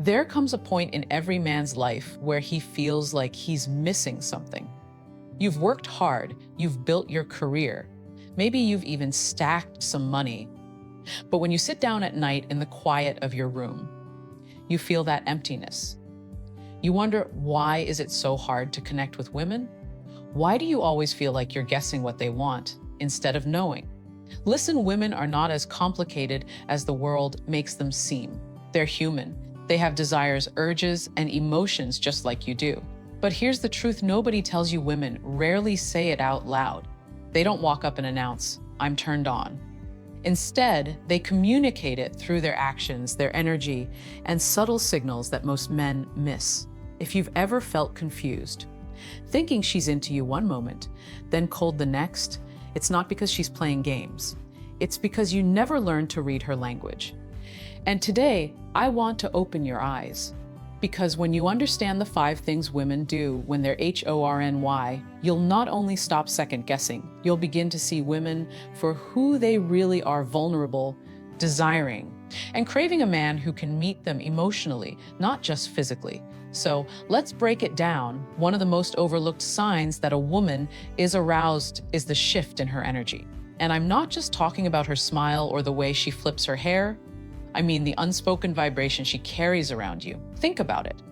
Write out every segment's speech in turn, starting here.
There comes a point in every man's life where he feels like he's missing something. You've worked hard, you've built your career, maybe you've even stacked some money. But when you sit down at night in the quiet of your room, you feel that emptiness. You wonder, why is it so hard to connect with women? Why do you always feel like you're guessing what they want instead of knowing? Listen, women are not as complicated as the world makes them seem. They're human. They have desires, urges, and emotions just like you do. But here's the truth nobody tells you: women rarely say it out loud. They don't walk up and announce, "I'm turned on." Instead, they communicate it through their actions, their energy, and subtle signals that most men miss. If you've ever felt confused, thinking she's into you one moment, then cold the next, it's not because she's playing games. It's because you never learned to read her language. And today, I want to open your eyes. Because when you understand the 5 things women do when they're horny, you'll not only stop second guessing, you'll begin to see women for who they really are: vulnerable, desiring, and craving a man who can meet them emotionally, not just physically. So let's break it down. One of the most overlooked signs that a woman is aroused is the shift in her energy. And I'm not just talking about her smile or the way she flips her hair. I mean the unspoken vibration she carries around you. Think about it.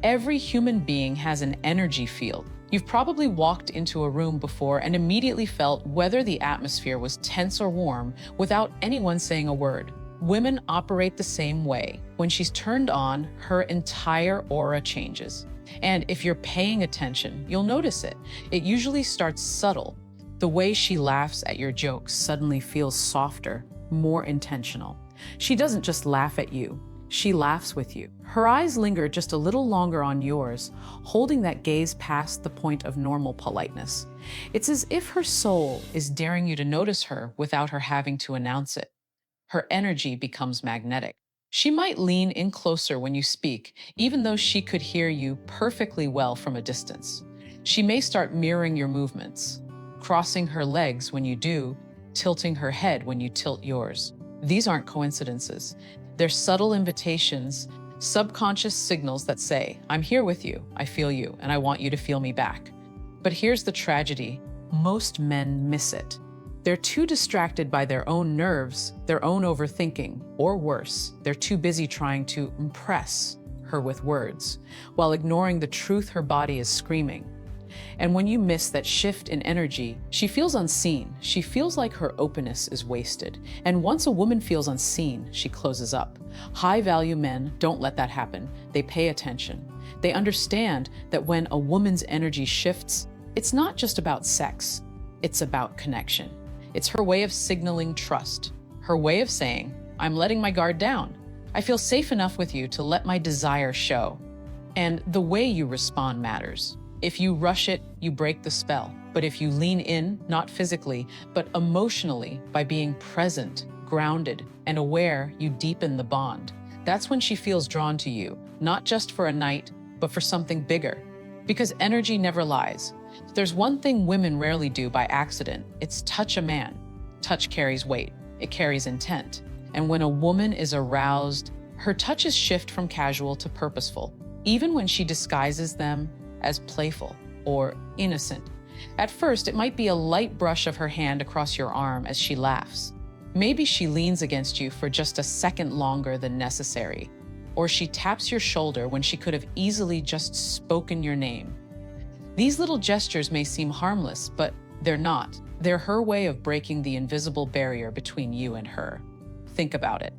Every human being has an energy field. You've probably walked into a room before and immediately felt whether the atmosphere was tense or warm without anyone saying a word. Women operate the same way. When she's turned on, her entire aura changes. And if you're paying attention, you'll notice it. It usually starts subtle. The way she laughs at your jokes suddenly feels softer, more intentional. She doesn't just laugh at you, she laughs with you. Her eyes linger just a little longer on yours, holding that gaze past the point of normal politeness. It's as if her soul is daring you to notice her without her having to announce it. Her energy becomes magnetic. She might lean in closer when you speak, even though she could hear you perfectly well from a distance. She may start mirroring your movements, crossing her legs when you do, tilting her head when you tilt yours. These aren't coincidences. They're subtle invitations, subconscious signals that say, "I'm here with you, I feel you, and I want you to feel me back." But here's the tragedy. Most men miss it. They're too distracted by their own nerves, their own overthinking, or worse, they're too busy trying to impress her with words, while ignoring the truth her body is screaming. And when you miss that shift in energy, she feels unseen. She feels like her openness is wasted. And once a woman feels unseen, she closes up. High-value men don't let that happen. They pay attention. They understand that when a woman's energy shifts, it's not just about sex. It's about connection. It's her way of signaling trust. Her way of saying, "I'm letting my guard down. I feel safe enough with you to let my desire show." And the way you respond matters. If you rush it, you break the spell. But if you lean in, not physically, but emotionally, by being present, grounded, and aware, you deepen the bond. That's when she feels drawn to you, not just for a night, but for something bigger. Because energy never lies. If there's one thing women rarely do by accident, it's touch a man. Touch carries weight. It carries intent. And when a woman is aroused, her touches shift from casual to purposeful, even when she disguises them as playful or innocent. At first, it might be a light brush of her hand across your arm as she laughs. Maybe she leans against you for just a second longer than necessary, or she taps your shoulder when she could have easily just spoken your name. These little gestures may seem harmless, but they're not. They're her way of breaking the invisible barrier between you and her. Think about it.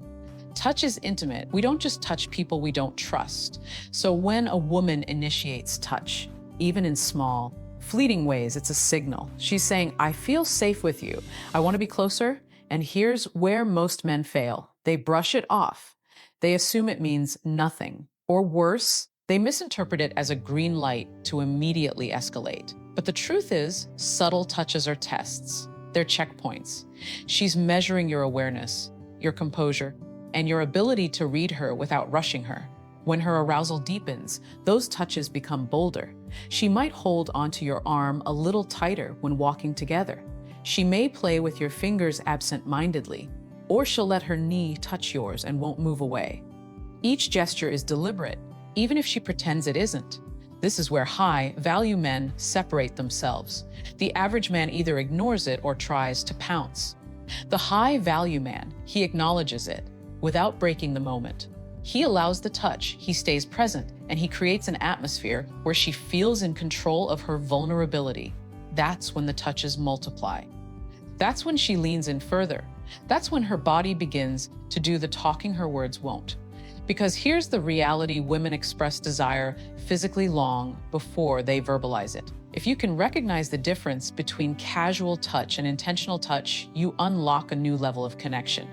Touch is intimate. We don't just touch people we don't trust. So when a woman initiates touch, even in small, fleeting ways, it's a signal. She's saying, "I feel safe with you. I want to be closer." And here's where most men fail. They brush it off. They assume it means nothing. Or worse, they misinterpret it as a green light to immediately escalate. But the truth is, subtle touches are tests. They're checkpoints. She's measuring your awareness, your composure, and your ability to read her without rushing her. When her arousal deepens, those touches become bolder. She might hold onto your arm a little tighter when walking together. She may play with your fingers absent-mindedly, or she'll let her knee touch yours and won't move away. Each gesture is deliberate, even if she pretends it isn't. This is where high-value men separate themselves. The average man either ignores it or tries to pounce. The high-value man, he acknowledges it without breaking the moment. He allows the touch, he stays present, and he creates an atmosphere where she feels in control of her vulnerability. That's when the touches multiply. That's when she leans in further. That's when her body begins to do the talking her words won't. Because here's the reality: women express desire physically long before they verbalize it. If you can recognize the difference between casual touch and intentional touch, you unlock a new level of connection.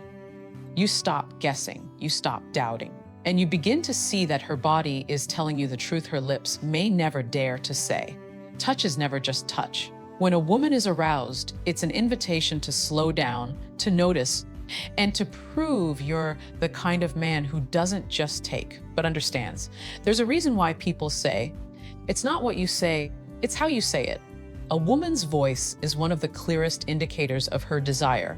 You stop guessing, you stop doubting, and you begin to see that her body is telling you the truth her lips may never dare to say. Touch is never just touch. When a woman is aroused, it's an invitation to slow down, to notice, and to prove you're the kind of man who doesn't just take, but understands. There's a reason why people say, it's not what you say, it's how you say it. A woman's voice is one of the clearest indicators of her desire.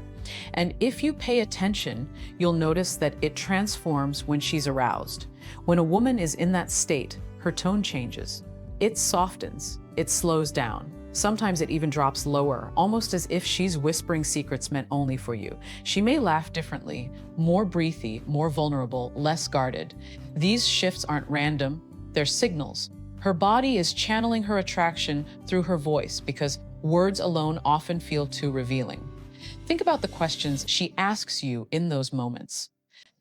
And if you pay attention, you'll notice that it transforms when she's aroused. When a woman is in that state, her tone changes. It softens, it slows down. Sometimes it even drops lower, almost as if she's whispering secrets meant only for you. She may laugh differently, more breathy, more vulnerable, less guarded. These shifts aren't random, they're signals. Her body is channeling her attraction through her voice because words alone often feel too revealing. Think about the questions she asks you in those moments.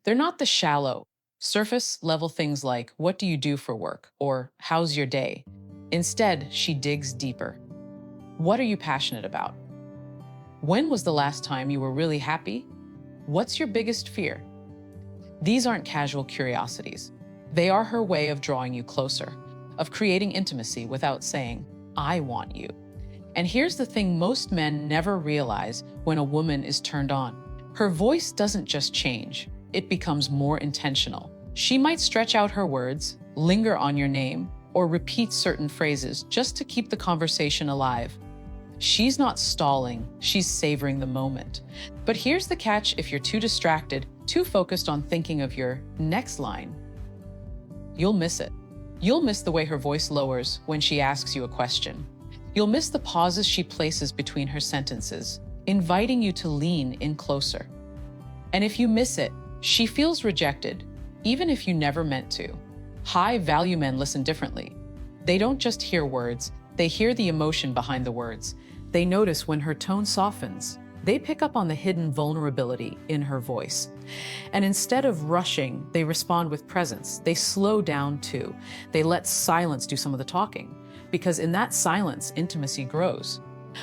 They're not the shallow, surface-level things like, "What do you do for work?" or "How's your day?" Instead, she digs deeper. What are you passionate about? When was the last time you were really happy? What's your biggest fear? These aren't casual curiosities. They are her way of drawing you closer, of creating intimacy without saying, "I want you." And here's the thing most men never realize when a woman is turned on. Her voice doesn't just change, it becomes more intentional. She might stretch out her words, linger on your name, or repeat certain phrases just to keep the conversation alive. She's not stalling, she's savoring the moment. But here's the catch: if you're too distracted, too focused on thinking of your next line, you'll miss it. You'll miss the way her voice lowers when she asks you a question. You'll miss the pauses she places between her sentences, inviting you to lean in closer. And if you miss it, she feels rejected, even if you never meant to. High-value men listen differently. They don't just hear words, they hear the emotion behind the words. They notice when her tone softens. They pick up on the hidden vulnerability in her voice. And instead of rushing, they respond with presence. They slow down too. They let silence do some of the talking, because in that silence, intimacy grows.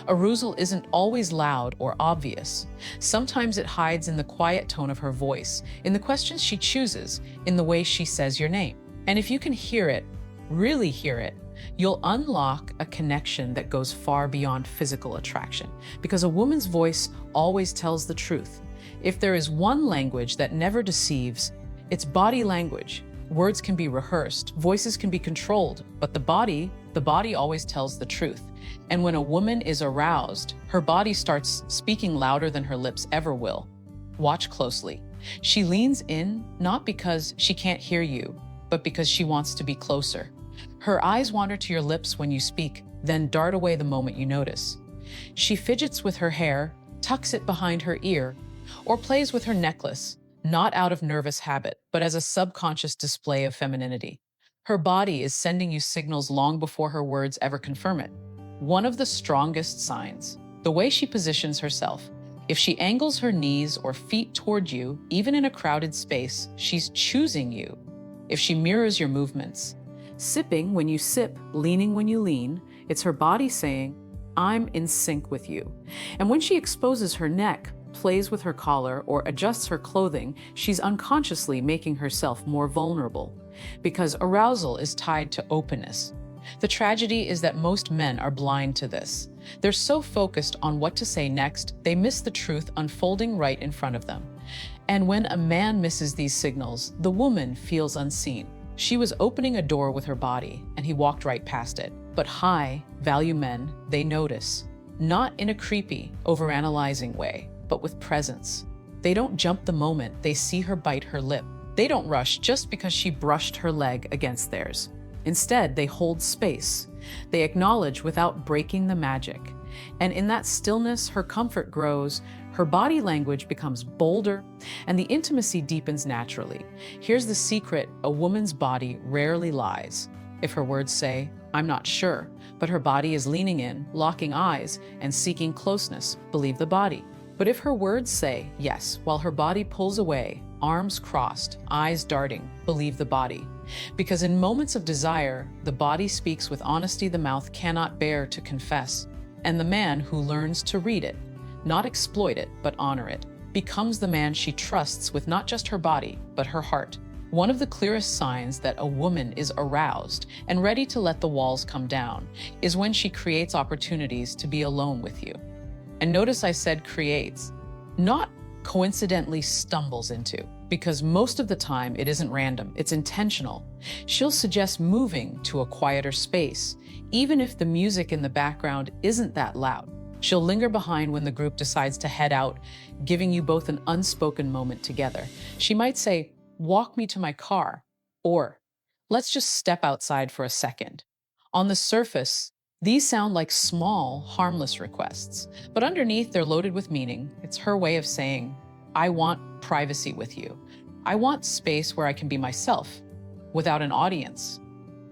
Arousal isn't always loud or obvious. Sometimes it hides in the quiet tone of her voice, in the questions she chooses, in the way she says your name. And if you can hear it, really hear it, you'll unlock a connection that goes far beyond physical attraction. Because a woman's voice always tells the truth. If there is one language that never deceives, it's body language. Words can be rehearsed, voices can be controlled, but the body always tells the truth. And when a woman is aroused, her body starts speaking louder than her lips ever will. Watch closely. She leans in, not because she can't hear you, but because she wants to be closer. Her eyes wander to your lips when you speak, then dart away the moment you notice. She fidgets with her hair, tucks it behind her ear, or plays with her necklace, not out of nervous habit, but as a subconscious display of femininity. Her body is sending you signals long before her words ever confirm it. One of the strongest signs, the way she positions herself. If she angles her knees or feet toward you, even in a crowded space, she's choosing you. If she mirrors your movements, sipping when you sip, leaning when you lean, it's her body saying, "I'm in sync with you." And when she exposes her neck, plays with her collar, or adjusts her clothing, she's unconsciously making herself more vulnerable. Because arousal is tied to openness. The tragedy is that most men are blind to this. They're so focused on what to say next, they miss the truth unfolding right in front of them. And when a man misses these signals, the woman feels unseen. She was opening a door with her body, and he walked right past it. But high-value men, they notice. Not in a creepy, overanalyzing way, but with presence. They don't jump the moment they see her bite her lip. They don't rush just because she brushed her leg against theirs. Instead, they hold space. They acknowledge without breaking the magic. And in that stillness, her comfort grows, her body language becomes bolder, and the intimacy deepens naturally. Here's the secret: a woman's body rarely lies. If her words say, "I'm not sure," but her body is leaning in, locking eyes, and seeking closeness, believe the body. But if her words say yes, while her body pulls away, arms crossed, eyes darting, believe the body. Because in moments of desire, the body speaks with honesty the mouth cannot bear to confess. And the man who learns to read it, not exploit it, but honor it, becomes the man she trusts with not just her body, but her heart. One of the clearest signs that a woman is aroused and ready to let the walls come down is when she creates opportunities to be alone with you. And notice I said creates, not coincidentally stumbles into, because most of the time it isn't random, it's intentional. She'll suggest moving to a quieter space, even if the music in the background isn't that loud. She'll linger behind when the group decides to head out, giving you both an unspoken moment together. She might say, "Walk me to my car," or "Let's just step outside for a second." On the surface, these sound like small, harmless requests, but underneath they're loaded with meaning. It's her way of saying, "I want privacy with you. I want space where I can be myself, without an audience."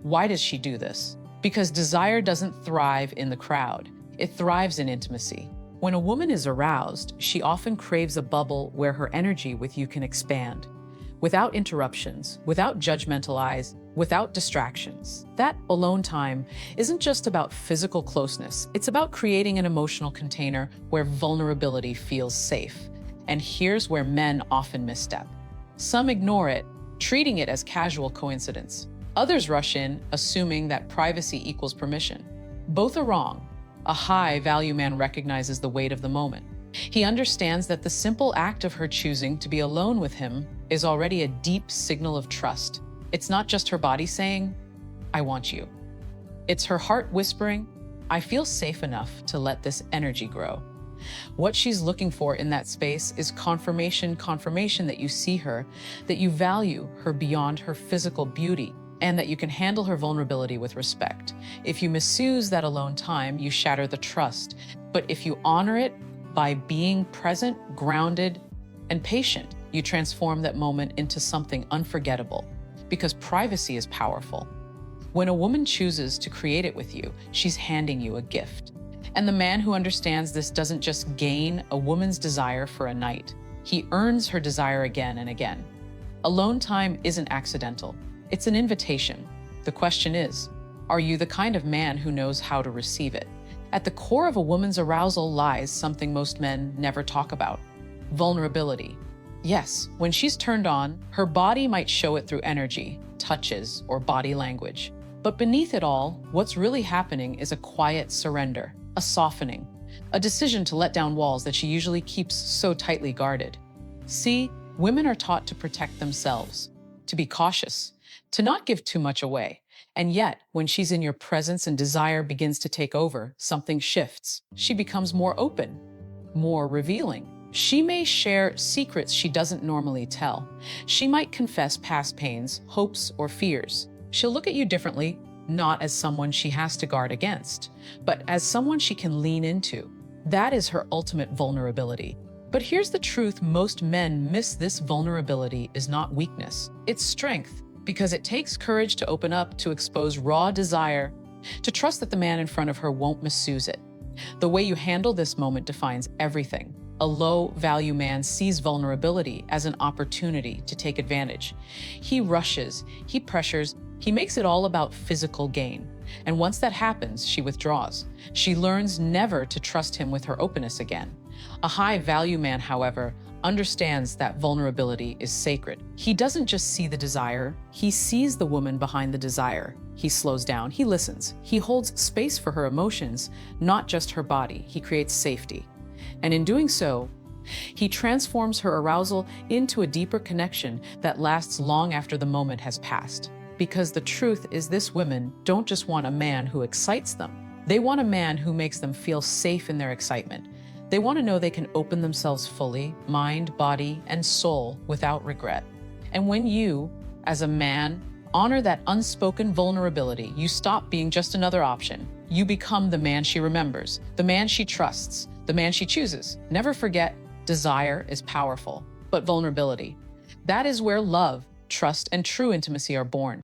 Why does she do this? Because desire doesn't thrive in the crowd. It thrives in intimacy. When a woman is aroused, she often craves a bubble where her energy with you can expand, without interruptions, without judgmental eyes, without distractions. That alone time isn't just about physical closeness. It's about creating an emotional container where vulnerability feels safe. And here's where men often misstep. Some ignore it, treating it as casual coincidence. Others rush in, assuming that privacy equals permission. Both are wrong. A high-value man recognizes the weight of the moment. He understands that the simple act of her choosing to be alone with him is already a deep signal of trust. It's not just her body saying, "I want you." It's her heart whispering, "I feel safe enough to let this energy grow." What she's looking for in that space is confirmation that you see her, that you value her beyond her physical beauty, and that you can handle her vulnerability with respect. If you misuse that alone time, you shatter the trust. But if you honor it by being present, grounded, and patient, you transform that moment into something unforgettable. Because privacy is powerful. When a woman chooses to create it with you, she's handing you a gift. And the man who understands this doesn't just gain a woman's desire for a night. He earns her desire again and again. Alone time isn't accidental. It's an invitation. The question is, are you the kind of man who knows how to receive it? At the core of a woman's arousal lies something most men never talk about: vulnerability. Yes, when she's turned on, her body might show it through energy, touches, or body language. But beneath it all, what's really happening is a quiet surrender, a softening, a decision to let down walls that she usually keeps so tightly guarded. See, women are taught to protect themselves, to be cautious, to not give too much away. And yet, when she's in your presence and desire begins to take over, something shifts. She becomes more open, more revealing. She may share secrets she doesn't normally tell. She might confess past pains, hopes, or fears. She'll look at you differently, not as someone she has to guard against, but as someone she can lean into. That is her ultimate vulnerability. But here's the truth: most men miss this vulnerability is not weakness, it's strength. Because it takes courage to open up, to expose raw desire, to trust that the man in front of her won't misuse it. The way you handle this moment defines everything. A low-value man sees vulnerability as an opportunity to take advantage. He rushes, he pressures, he makes it all about physical gain. And once that happens, she withdraws. She learns never to trust him with her openness again. A high-value man, however, understands that vulnerability is sacred. He doesn't just see the desire, he sees the woman behind the desire. He slows down, he listens, he holds space for her emotions, not just her body. He creates safety. And in doing so, he transforms her arousal into a deeper connection that lasts long after the moment has passed. Because the truth is, this women don't just want a man who excites them. They want a man who makes them feel safe in their excitement. They want to know they can open themselves fully, mind, body, and soul, without regret. And when you, as a man, honor that unspoken vulnerability, you stop being just another option. You become the man she remembers, the man she trusts, the man she chooses. Never forget, desire is powerful, but vulnerability, that is where love, trust, and true intimacy are born.